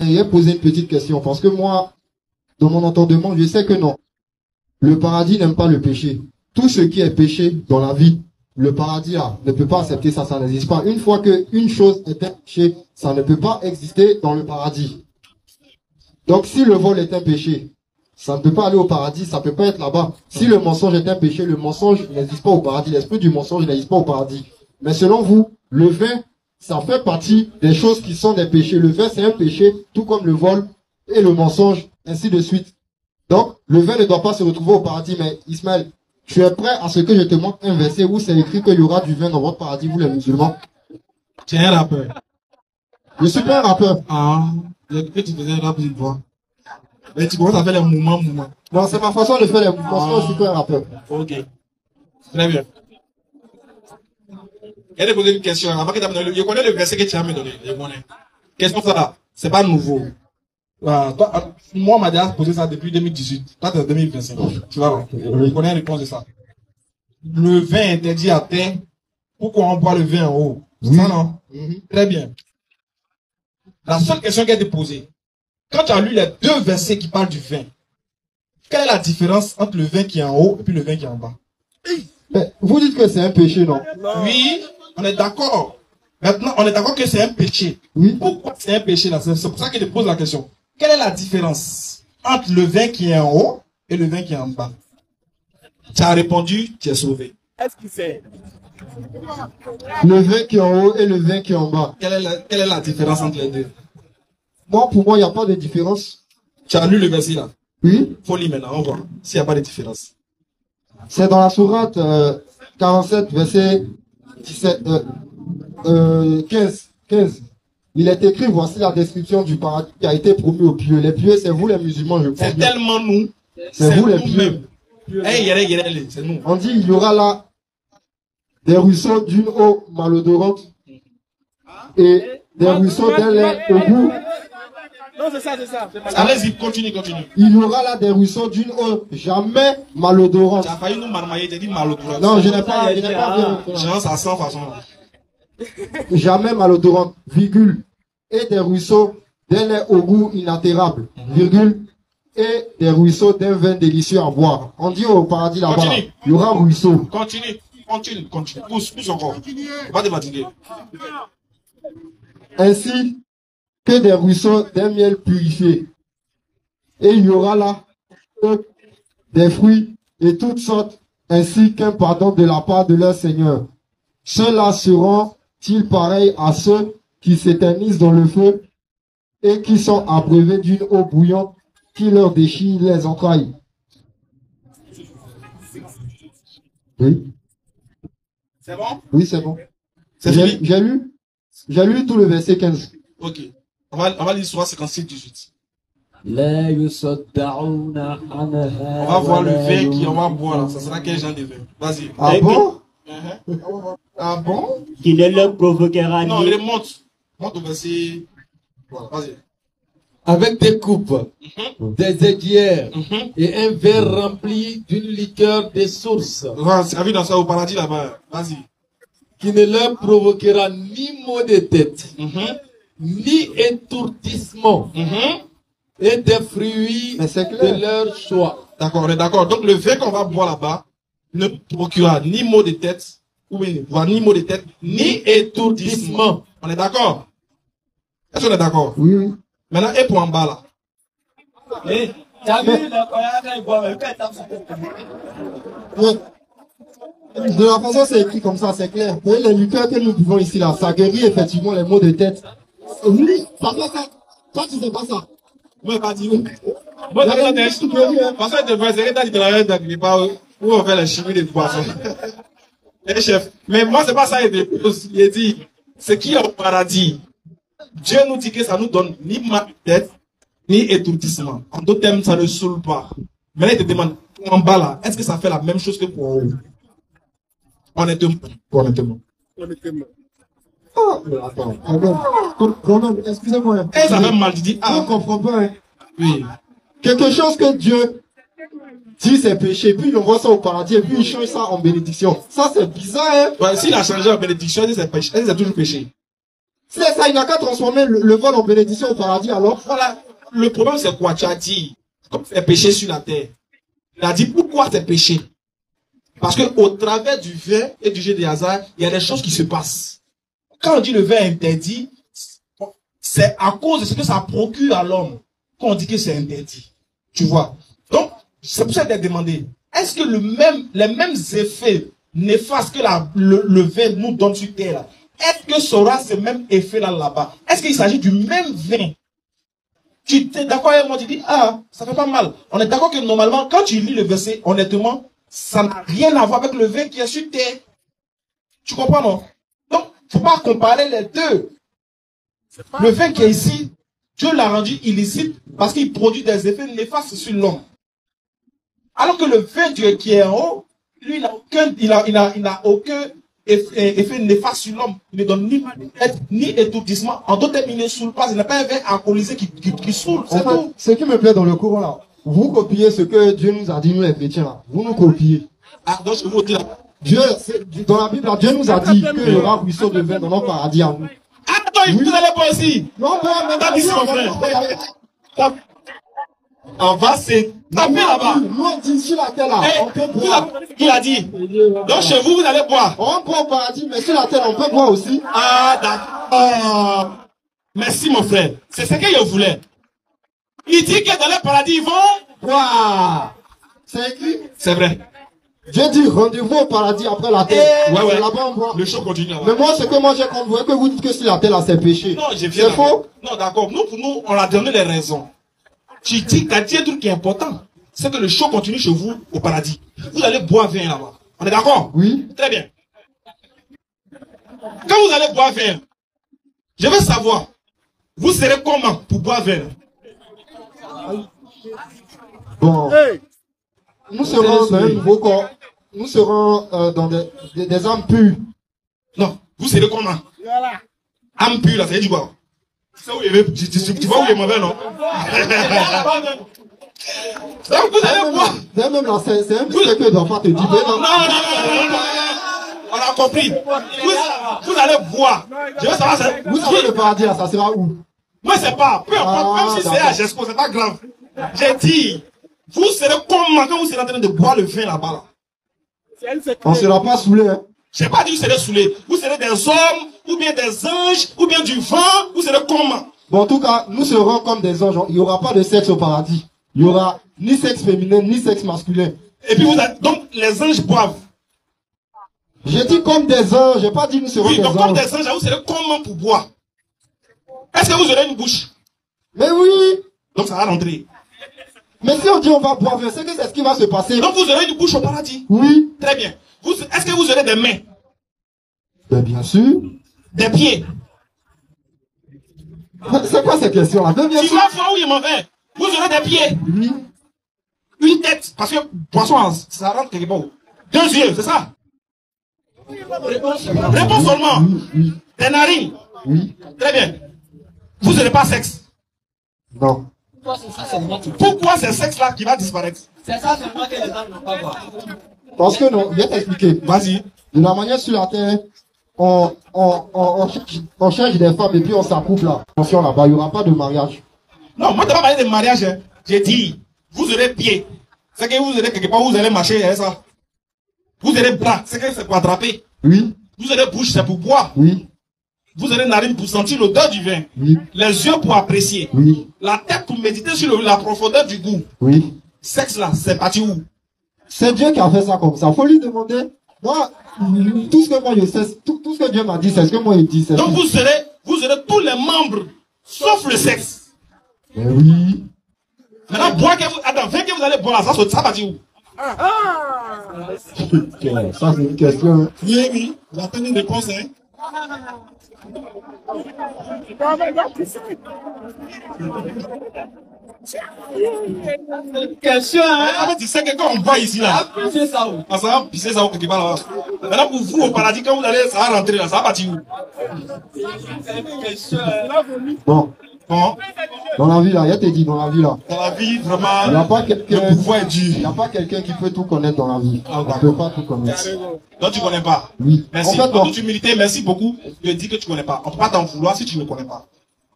vais poser une petite question, parce que moi, dans mon entendement, je sais que non. Le paradis n'aime pas le péché. Tout ce qui est péché dans la vie, le paradis là, ne peut pas accepter ça, ça n'existe pas. Une fois qu'une chose est un péché, ça ne peut pas exister dans le paradis. Donc si le vol est un péché, ça ne peut pas aller au paradis, ça ne peut pas être là-bas. Si le mensonge est un péché, le mensonge n'existe pas au paradis. L'esprit du mensonge n'existe pas au paradis. Mais selon vous, le vin, ça fait partie des choses qui sont des péchés. Le vin, c'est un péché, tout comme le vol et le mensonge, ainsi de suite. Donc, le vin ne doit pas se retrouver au paradis. Mais Ismaël, tu es prêt à ce que je te montre un verset où c'est écrit qu'il y aura du vin dans votre paradis, vous les musulmans? Tu es un rappeur. Je suis pas un rappeur. Ah, j'ai cru que tu faisais un rap une fois. Mais tu commences à faire les mouvements. Non, c'est ma façon de faire les mouvements. Je suis pas un rappeur. Ok. Très bien. Je vais te poser une question. Avant que tu me donnes, je connais le verset que tu as me donné. Je connais. Question ça, c'est pas nouveau. Toi, moi, on m'a déjà posé ça depuis 2018. Toi, c'est 2025. Tu vois, je connais la réponse de ça. Le vin interdit à terre. Pourquoi on boit le vin en haut? Oui. Ça, non? Très bien. La seule question qui a été posée, quand tu as lu les deux versets qui parlent du vin, quelle est la différence entre le vin qui est en haut et puis le vin qui est en bas? Mais vous dites que c'est un péché, non? Oui, on est d'accord. Maintenant, on est d'accord que c'est un péché. Oui. Pourquoi c'est un péché là? C'est pour ça que je te pose la question. Quelle est la différence entre le vin qui est en haut et le vin qui est en bas? Tu as répondu, tu es sauvé. Est-ce qu'il fait? Le vin qui est en haut et le vin qui est en bas. Quelle est la différence entre les deux? Moi, pour moi, il n'y a pas de différence. Tu as lu le verset là? Oui. Faut lire maintenant, on voit s'il n'y a pas de différence. C'est dans la sourate 47, verset 17, 15. Il est écrit, voici la description du paradis qui a été promis aux pieux. Les pieux, c'est vous les musulmans, je crois. C'est tellement nous. C'est vous les pieux. C'est nous. On dit, il y aura là des ruisseaux d'une eau malodorante et des ruisseaux d'un lait au goût. Non, c'est ça, c'est ça. Allez-y, continue. Il y aura là des ruisseaux d'une eau jamais malodorante. Tu as failli nous marmailler, tu as dit malodorante. Non, je n'ai pas bien. Genre, ça sent façon. Jamais malodorante, virgule. Et des ruisseaux d'un lait au goût inaltérable, virgule. Et des ruisseaux d'un vin délicieux à boire. On dit au paradis là-bas, il y aura ruisseau. Continue. Pousse encore. Pas te fatiguer. Ainsi que des ruisseaux d'un miel purifié. Et il y aura là des fruits et toutes sortes, ainsi qu'un pardon de la part de leur Seigneur. Ceux-là seront-ils pareils à ceux qui s'éternisent dans le feu et qui sont abreuvés d'une eau bouillante qui leur déchire les entrailles? Oui. C'est bon? Oui, c'est bon. C'est fini? J'ai lu tout le verset 15. Ok. On va lire soit 56, 18. On va voir le vin qu'on va boire là. Ça sera quel genre de vin? Vas-y. Ah bon? Ah bon? Qui ne leur provoquera Non, ni... il monte. Monte au verset. Voilà, vas-y. Avec des coupes, des aiguières et un verre rempli d'une liqueur des sources. Tu as vu dans ça au paradis là-bas. Vas-y. Qui ne leur provoquera ni maux de tête, ni étourdissement, et des fruits de leur choix. D'accord, on est d'accord. Donc le vin qu'on va boire là-bas ne procurera ni maux de tête, ni maux de tête, ni étourdissement. On est d'accord? Est-ce qu'on est d'accord? Oui. Maintenant, et pour en bas là. De la façon c'est écrit comme ça, c'est clair. Vous voyez, les liqueurs que nous buvons ici là, ça guérit effectivement les maux de tête. Oui, ça fait ça. Toi, tu sais pas ça. Moi, pas dit où. Moi, parce que tu vois, c'est que tu as pas où on fait la chimie des poissons. Eh, chef. Mais moi, c'est pas ça, il dit, ce qui est au paradis, Dieu nous dit que ça nous donne ni mal de tête, ni étourdissement. En d'autres termes, ça ne saoule pas. Maintenant, il te demande, en bas là, est-ce que ça fait la même chose que pour en haut? Honnêtement. Oh, mais attends, quand même, excusez-moi. Et ça fait mal, tu dis, Je ne comprends pas, hein. Oui. Quelque chose que Dieu dit c'est péché, puis il envoie ça au paradis, et puis il change ça en bénédiction. Ça, c'est bizarre, hein. Ouais, s'il a changé en bénédiction, c'est péché. C'est toujours péché. C'est ça, il n'a qu'à transformer le vol en bénédiction au paradis alors. Voilà. Le problème, c'est quoi? Tu as dit, comme c'est péché sur la terre. Il a dit, pourquoi c'est péché? Parce que au travers du vin et du jeu de hasard, il y a des choses qui se passent. Quand on dit le vin est interdit, c'est à cause de ce que ça procure à l'homme qu'on dit que c'est interdit. Tu vois? Donc, c'est pour ça qu'il a demandé, est-ce que les mêmes effets néfastes que le vin nous donne sur terre, là, est-ce que ça aura ce même effet là-bas? Est-ce qu'il s'agit du même vin? Tu es d'accord avec moi, tu dis, ah, ça fait pas mal. On est d'accord que normalement, quand tu lis le verset, honnêtement, ça n'a rien à voir avec le vin qui est sur terre. Tu comprends, non? Donc, faut pas comparer les deux. Le vin qui est ici, Dieu l'a rendu illicite parce qu'il produit des effets néfastes sur l'homme. Alors que le vin qui est en haut, lui, il n'a aucun effet néfaste sur l'homme. Il ne donne ni mal de tête, ni étourdissement. En d'autres termes, il ne saoule pas. Il n'a pas un vin alcoolisé qui saoule. C'est tout. Ce qui me plaît dans le courant là, vous copiez ce que Dieu nous a dit, nous les chrétiens là. Vous nous copiez. Ah, donc je vous dis là. Dans la Bible, Dieu nous a dit qu'il y aura ruisseau de vin dans notre paradis à nous. Attends, vous n'allez pas aussi. Non, T'as dit mon frère. On va se taper là-bas. Nous, on dit sur la terre là, on peut boire. Qui l'a dit? Donc chez vous, vous allez boire. On boit au paradis, mais sur la terre, on peut boire aussi. Ah, d'accord. Merci, mon frère. C'est ce que je voulais. Il dit que dans le paradis, ils vont boire. C'est écrit. C'est vrai. Dieu dit rendez-vous au paradis après la terre. Ouais. Là-bas, on boit. Le show continue là-bas. Mais moi, ce que moi j'ai compris, que vous dites que sur la terre là, c'est péché. Non, je viens. C'est faux. Non, d'accord. Nous, pour nous, on a donné les raisons. Tu dis, t'as dit un truc qui est important. C'est que le show continue chez vous au paradis. Vous allez boire vin là-bas. On est d'accord? Oui. Très bien. Quand vous allez boire vin, je veux savoir, vous serez comment pour boire vin? Bon. Nous serons dans un nouveau corps. Nous serons dans des âmes pures. Non, vous serez comment? Voilà. Âme pure là, ça veut dire quoi? Tu vois où il est mauvais, non? Donc vous allez boire. Même là, c'est un truc que l'enfant te dit. Non. On a compris. Vous allez boire. Je veux savoir, vous savez le paradis là, ça sera où? Moi, c'est pas. Peu importe, même si c'est à Gesco, c'est pas grave. J'ai dit, vous serez comment quand vous serez en train de boire le vin là-bas là? On ne sera pas saoulé. Hein. Je n'ai pas dit que vous serez saoulés. Vous serez des hommes, ou bien des anges, ou bien du vent. Vous serez comment? Bon, en tout cas, nous serons comme des anges. Il n'y aura pas de sexe au paradis. Il n'y aura ni sexe féminin, ni sexe masculin. Et puis, donc, les anges boivent. J'ai dit comme des anges. Je n'ai pas dit nous serons oui, des donc, anges. comme des anges, vous serez comment pour boire? Est-ce que vous aurez une bouche? Mais oui. Donc, ça va rentrer. Mais si on dit on va boire, c'est que c'est ce qui va se passer. Donc, vous aurez une bouche au paradis? Oui. Très bien. Est-ce que vous aurez des mains? Ben, bien sûr. Des pieds? C'est quoi cette question-là? Ben, bien tu sûr. vas voir où il m'en va. Vous aurez des pieds? Oui. Une tête? Parce que poisson, ça rentre quelque part. 2 yeux, c'est ça? Réponds seulement. Oui. Des narines? Oui. Très bien. Vous n'aurez pas sexe? Non. Pourquoi c'est sexe-là qui va disparaître? C'est ça seulement que les hommes n'ont pas voir. Parce que non, je vais t'expliquer. Vas-y. De la manière sur la terre, on cherche des femmes et puis on s'accouple là. Attention là-bas, il n'y aura pas de mariage. Non, moi, je n'ai pas parlé de mariage. Hein. J'ai dit, vous aurez pied. C'est que vous aurez quelque part, vous allez marcher, hein, ça. Vous aurez bras, c'est que c'est pour attraper. Oui. Vous aurez bouche, c'est pour boire. Oui. Vous aurez narine pour sentir l'odeur du vin. Oui. Les yeux pour apprécier. Oui. La tête pour méditer sur la profondeur du goût. Oui. Sexe là, c'est parti où? C'est Dieu qui a fait ça comme ça. Faut lui demander. Moi, tout ce que moi je sais, tout ce que Dieu m'a dit, c'est ce que moi il dit. Donc vous aurez tous les membres, sauf le sexe. Mais oui. Maintenant, boire que vous, attends, vin que vous allez boire là, ça parti où? Ça c'est une question. Oui, j'attends une réponse, hein. Question, hein? En fait, tu sais que quand on boit ici là, C'est ça où? ça va pisser ça quelque part là-bas. Maintenant, pour vous au paradis, quand vous allez, ça va rentrer là, ça va partir où? C'est une question, hein? Bon, Bon. Dans la vie là, il te dit dans la vie là. Dans la vie, vraiment, Il n'y a pas quelqu'un. le pouvoir est dur. Il n'y a pas quelqu'un qui peut tout connaître dans la vie. Ah, On ne peut pas tout connaître. Donc tu connais pas. Oui. Merci. En fait, En toute humilité, merci beaucoup de dire que tu connais pas. On ne peut pas t'en vouloir si tu ne connais pas.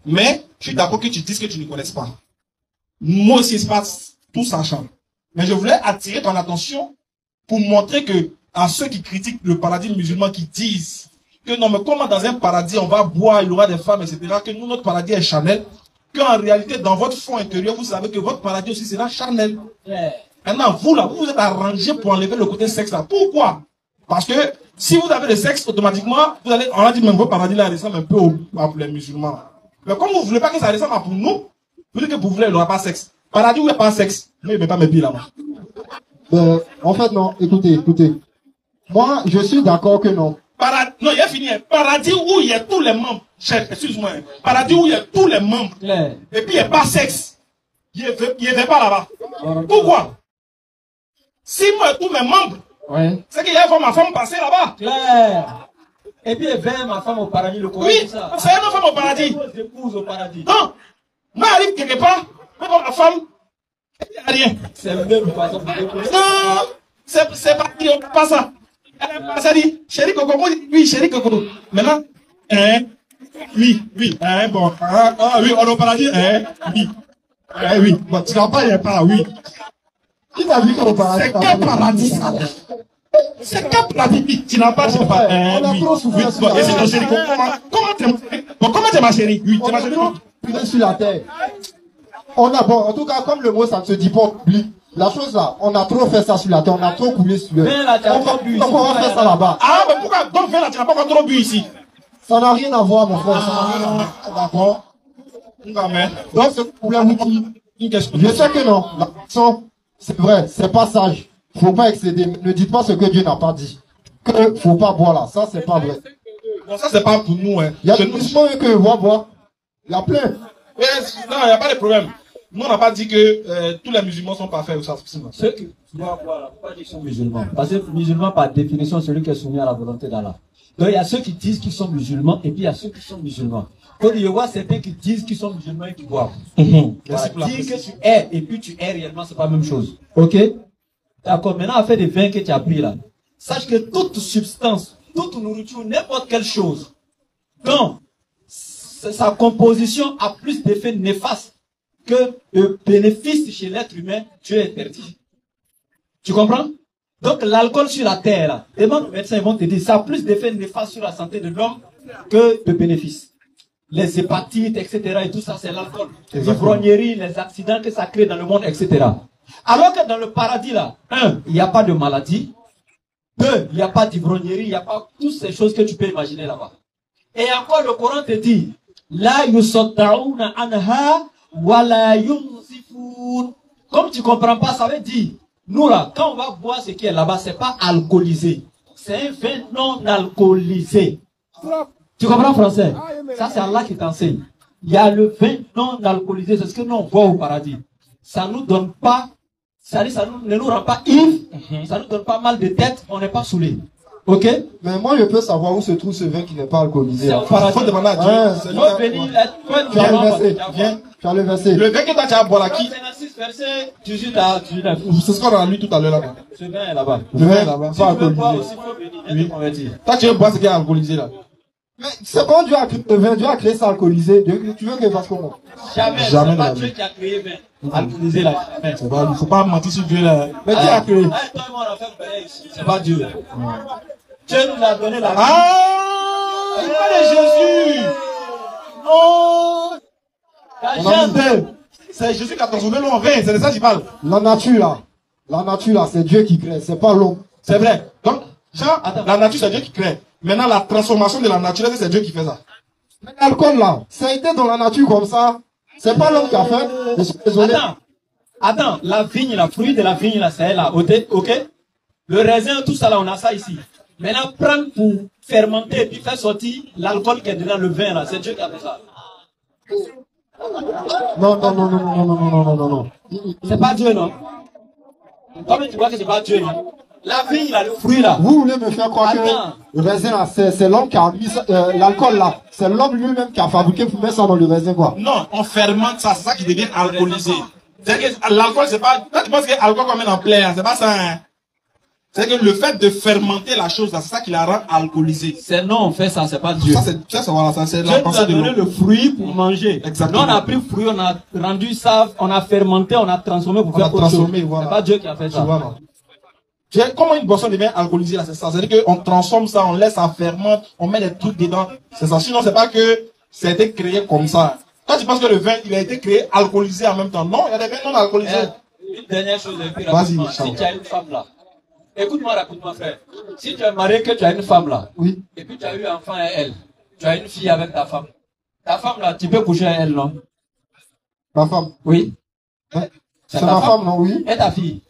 Mais je suis d'accord que tu dises que tu ne connaisses pas. Moi aussi, c'est pas tout sachant. Mais je voulais attirer ton attention pour montrer que à ceux qui critiquent le paradis musulman, qui disent que non, mais comment dans un paradis on va boire, il y aura des femmes, etc., que nous, notre paradis est charnel, qu'en réalité, dans votre fond intérieur, vous savez que votre paradis aussi sera charnel. Maintenant, vous là, vous vous êtes arrangé pour enlever le côté sexe là. Pourquoi? Parce que si vous avez le sexe, automatiquement, vous allez, on a dit même votre paradis là ressemble un peu à les musulmans. Mais comme vous ne voulez pas que ça ressemble à pour nous, vous dites que pour vous, il n'y aura pas de sexe. Paradis où il n'y a pas de sexe, mais il ne met pas mes pieds là-bas. En fait, non, écoutez. Moi, je suis d'accord que non. Non, il a fini. Paradis où il y a tous les membres. Chef, excuse-moi. Paradis où il y a tous les membres. Et puis il n'y a pas de sexe. Il ne va pas là-bas. Pourquoi? Si moi, tous mes membres, c'est qu'il y a ma femme passer là-bas. Claire. Et puis, il y a ma femme au paradis, le Coran. Oui, c'est une femme au paradis. Épouse au paradis. Non, moi, j'arrive quelque part, même ma femme, il n'y a rien. C'est même pas ça. Non, c'est pas ça. Elle est pas ça, dit, chérie Coco, oui, chérie Coco. Maintenant, oui, bon, oui, on est au paradis, oui. Oui, bon, tu n'as pas, il n'y a pas, oui. Qui t'a dit qu'au paradis? C'est quel paradis, ça? C'est quel paradis? Tu n'as pas, je sais pas, On a oui. trop souffert. Bon, et c'est ton chérie Coco, comment t'es ma chérie? Oui, t'es ma chérie Coco. Putain, sur la terre. En tout cas, comme le mot, ça ne se dit pas en public. La chose là, on a trop fait ça sur la terre, on a trop coulé sur l'œil. Donc on va faire ça là-bas. Ah, mais pourquoi? Donc, là, tu n'as pas encore trop bu ici. Ça n'a rien à voir, mon frère. Ça n'a rien à voir. D'accord? Non, mais. Donc, c'est le problème qui. Je sais que non. La façon, c'est vrai, c'est pas sage. Faut pas excéder. Ne dites pas ce que Dieu n'a pas dit. Que faut pas boire là. Ça, c'est pas vrai. Non, ça, c'est pas pour nous, hein. Il y a des musulmans que boire. Il y a plein. Non, il n'y a pas de problème. Nous, on n'a pas dit que tous les musulmans sont parfaits ou ça. Ceux qui doivent boire, pourquoi dire qu'ils sont musulmans? Parce que musulman, par définition, c'est celui qui est soumis à la volonté d'Allah. Donc, il y a ceux qui disent qu'ils sont musulmans et puis il y a ceux qui sont musulmans. Quand il y a certains qui disent qu'ils sont musulmans et qui boivent. Voilà, dire que tu es et puis tu es réellement, c'est pas la même chose. Ok? D'accord, maintenant, affaire des vins que tu as pris là. Sache que toute substance, toute nourriture, n'importe quelle chose, quand sa composition a plus d'effets néfastes que de bénéfices chez l'être humain, Dieu est interdit. Tu comprends? Donc l'alcool sur la terre, là, demande aux médecins, ils vont te dire, ça a plus d'effets néfastes sur la santé de l'homme que de bénéfices. Les hépatites, etc. et tout ça, c'est l'alcool. Les ivrogneries, les accidents que ça crée dans le monde, etc. Alors que dans le paradis, là, il n'y a pas de maladie. 2, il n'y a pas d'ivrognerie, il n'y a pas toutes ces choses que tu peux imaginer là-bas. Et encore, le Coran te dit, la yusaddaouna anha wa la yunzifun. Comme tu comprends pas, ça veut dire, nous là, quand on va boire ce qui est là-bas, c'est pas alcoolisé. C'est un vin non alcoolisé. Tu comprends français? Ça, c'est Allah qui t'enseigne. Il y a le vin non alcoolisé, c'est ce que nous on boit au paradis. Ça nous donne pas, ça ne nous rend pas ivre, ça nous donne pas mal de tête, on n'est pas saoulé. Ok? Mais moi, je peux savoir où se trouve ce vin qui n'est pas alcoolisé. C'est au paradis. Faut demander à Dieu. Tu as le verset. Viens. Tu as le verset. Le vin que toi tu as boire là, qui? 56 verset 18 à 19. C'est ce qu'on a lu tout à l'heure là-bas. Ce vin est là-bas. Le vin est là-bas. Si tu veux boire aussi, faut venir, viens te convertir. Toi tu veux boire ce qui est alcoolisé là. Mais c'est quand Dieu a créé le vin, Dieu a créé ça alcoolisé. Tu veux qu'il fasse comment? Jamais. Jamais C'est pas dans la Dieu vie. qui a créé vin. Alcoolisé là. Jamais. Il ne faut pas mentir sur Dieu là. Mais qui a créé? Toi et moi, on a fait le palais ici. C'est pas Dieu. Dieu nous a donné la vie. Ah! Il parle de Jésus! Oh! C'est Jésus qui a transformé l'eau en vin, c'est de ça que je parle. La nature là, c'est Dieu qui crée, c'est pas l'homme. C'est vrai. Donc, Jean, la nature c'est Dieu qui crée. Maintenant, la transformation de la nature, c'est Dieu qui fait ça. Mais l'alcool là, ça a été dans la nature comme ça. C'est pas l'homme qui a fait. Je suis désolé. Attends, la vigne, la fruit de la vigne là, c'est là, ok? Le raisin, tout ça là, on a ça ici. Maintenant, prendre pour fermenter et puis faire sortir l'alcool qui est dedans le vin là, c'est Dieu qui a fait ça. Non. C'est pas Dieu, non? Comment tu vois que c'est pas Dieu, non? La vigne, là, le fruit, là. Vous voulez me faire croire Attends. que le raisin, là, c'est l'homme qui a mis l'alcool, là. C'est l'homme lui-même qui a fabriqué pour mettre ça dans le raisin, quoi. Non, on fermente ça, c'est ça qui devient alcoolisé. C'est-à-dire que l'alcool, c'est pas... Toi, tu penses que l'alcool qu'on met en plein, c'est pas ça, hein. C'est que le fait de fermenter la chose, là, c'est ça qui la rend alcoolisée. C'est non, on fait ça, c'est pas Dieu. Ça, c'est Dieu la nous pensée a de donné l'homme. le fruit pour manger. Exactement. Nous, on a pris le fruit, on a rendu ça, on a fermenté, on a transformé pour faire autre chose. voilà. C'est pas Dieu qui a fait ça. Tu vois, non. Comment une boisson devient alcoolisée, là, c'est ça. C'est-à-dire qu'on transforme ça, on laisse ça fermente, on met des trucs dedans. C'est ça. Sinon, c'est pas que ça a été créé comme ça. Toi, tu penses que le vin, il a été créé alcoolisé en même temps. Non, il y a des vins non alcoolisés. Une dernière chose, et puis Vas-y, rapidement, si tu as une femme là, écoute-moi rapidement, frère. Si tu es marié, que tu as une femme là, Oui. et puis tu as eu un enfant et elle, tu as une fille avec ta femme. Ta femme là, tu peux coucher avec elle, non? Ma femme. Oui. Ouais. C'est C'est ta ma femme, non, oui. Et ta fille.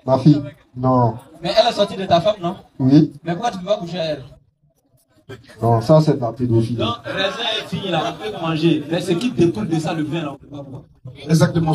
Ma fille. Non. Mais elle est sortie de ta femme, non? Oui. Mais pourquoi tu peux pas coucher avec elle? Non, ça, c'est de la pédophilie. Donc, raisin et fille là, on peut manger. Mais ce qui découle de ça, le vin là, on peut pas boire. Exactement.